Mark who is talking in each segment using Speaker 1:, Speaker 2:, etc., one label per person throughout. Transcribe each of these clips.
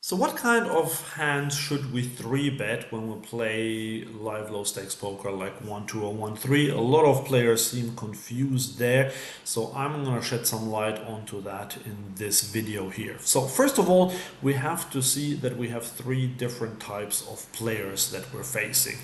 Speaker 1: So what kind of hands should we 3-bet when we play live low stakes poker like 1-2 or 1-3? A lot of players seem confused there, so I'm gonna shed some light onto that in this video here. So first of all, we have to see that we have three different types of players that we're facing.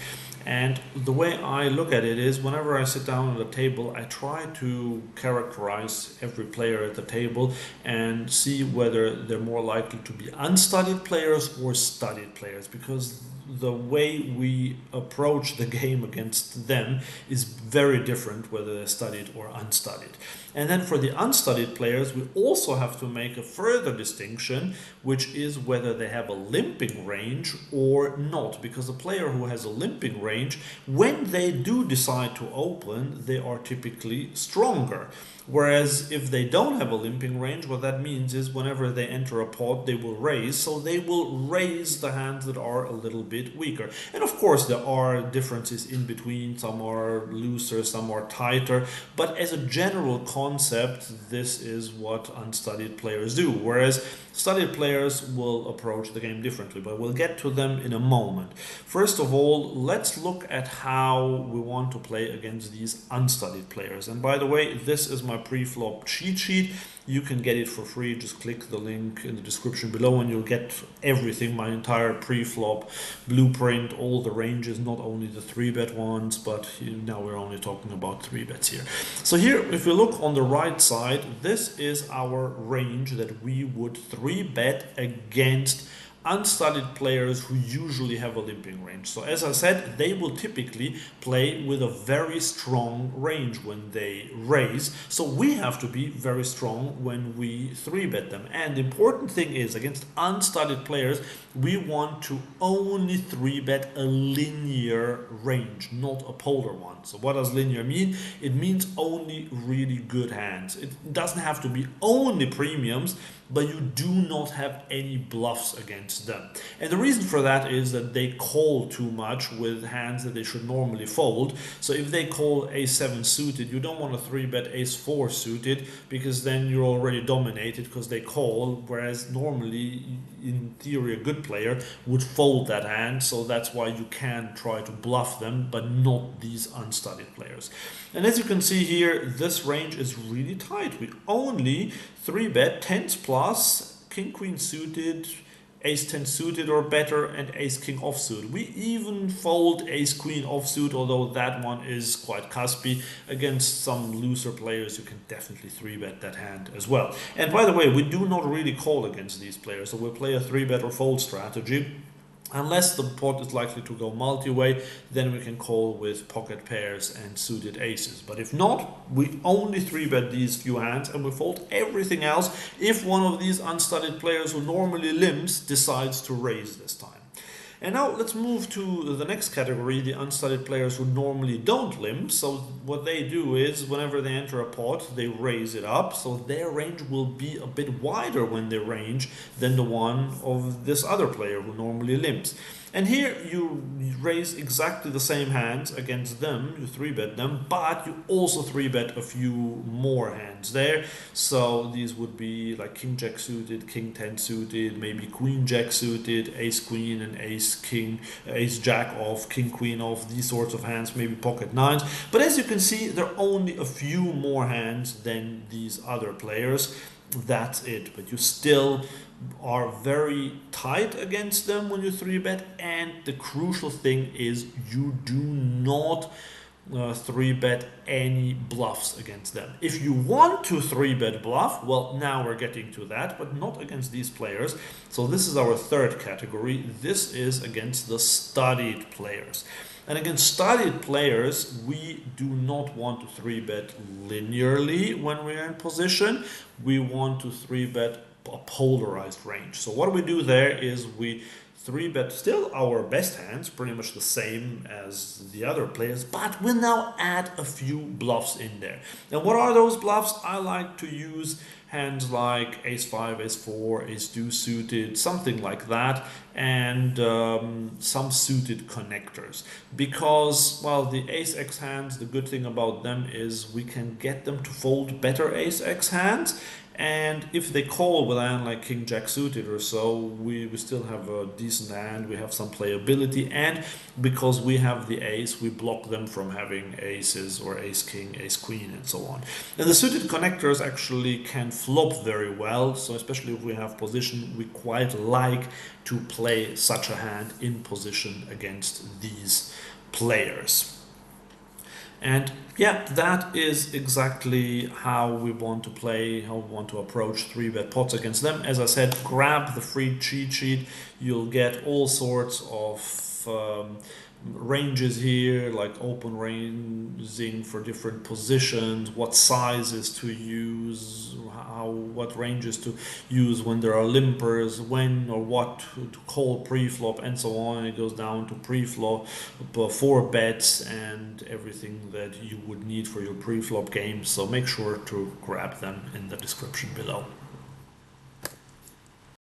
Speaker 1: And the way I look at it is whenever I sit down at a table, I try to characterize every player at the table and see whether they're more likely to be unstudied players or studied players, because the way we approach the game against them is very different whether they're studied or unstudied. And then for the unstudied players, we also have to make a further distinction, which is whether they have a limping range or not. Because a player who has a limping range, when they do decide to open, they are typically stronger. Whereas if they don't have a limping range, what that means is whenever they enter a pot, they will raise. So they will raise the hands that are a little bit weaker. And of course, there are differences in between. Some are looser, some are tighter. But as a general concept, this is what unstudied players do. Whereas studied players will approach the game differently, but we'll get to them in a moment. First of all, let's look at how we want to play against these unstudied players. And by the way, this is my pre-flop cheat sheet. You can get it for free. Just click the link in the description below and you'll get everything, my entire pre-flop blueprint, all the ranges, not only the 3-bet ones, but now we're only talking about 3-bets here. So here, if we look on the right side, this is our range that we would 3-bet against unstudied players who usually have a limping range. So as I said, they will typically play with a very strong range when they raise. So we have to be very strong when we 3-bet them. And the important thing is, against unstudied players, we want to only 3-bet a linear range, not a polar one. So what does linear mean? It means only really good hands. It doesn't have to be only premiums, but you do not have any bluffs against them. And the reason for that is that they call too much with hands that they should normally fold. So if they call ace-7 suited, you don't want to 3-bet ace-4 suited, because then you're already dominated because they call, whereas normally, in theory, a good player would fold that hand. So that's why you can try to bluff them, but not these unstudied players. And as you can see here, this range is really tight. We only 3-bet 10s plus, king-queen suited, ace-10 suited or better, and ace-king offsuit. We even fold ace-queen offsuit, although that one is quite cuspy. Against some looser players, you can definitely 3-bet that hand as well. And by the way, we do not really call against these players, so we'll play a 3-bet or fold strategy. Unless the pot is likely to go multi-way, then we can call with pocket pairs and suited aces. But if not, we only 3-bet these few hands and we fold everything else if one of these unstudied players who normally limps decides to raise this time. And now let's move to the next category, the unstudied players who normally don't limp. So what they do is whenever they enter a pot, they raise it up. So their range will be a bit wider when they range than the one of this other player who normally limps. And here you raise exactly the same hands against them, you 3-bet them, but you also 3-bet a few more hands there. So these would be like king-jack suited, king-10 suited, maybe queen-jack suited, ace-queen and ace-king, ace-jack off, king-queen off, these sorts of hands, maybe pocket nines. But as you can see, there are only a few more hands than these other players. That's it, but you still are very tight against them when you 3-bet, and the crucial thing is you do not 3-bet any bluffs against them. If you want to 3-bet bluff, well, now we're getting to that, but not against these players. So this is our third category. This is against the studied players. And against studied players, we do not want to 3-bet linearly when we're in position. We want to 3-bet a polarized range. So what we do there is we 3-bet still our best hands, pretty much the same as the other players, but we'll now add a few bluffs in there. And what are those bluffs? I like to use hands like ace-5, ace-4, ace-2 suited, something like that, and some suited connectors. Because, well, the ace-x hands, the good thing about them is we can get them to fold better ace-x hands, And if they call with a hand like king jack suited or so, we still have a decent hand, we have some playability, and because we have the ace, we block them from having aces or ace king, ace queen, and so on. And the suited connectors actually can flop very well, so especially if we have position, we quite like to play such a hand in position against these players. And yeah, that is exactly how we want to play, how we want to approach 3-bet pots against them. As I said, grab the free cheat sheet. You'll get all sorts of ranges here, like open ranging for different positions, what sizes to use, what ranges to use when there are limpers, when or what to call pre-flop, and so on. It goes down to pre-flop, 4 bets, and everything that you would need for your pre-flop game. So make sure to grab them in the description below.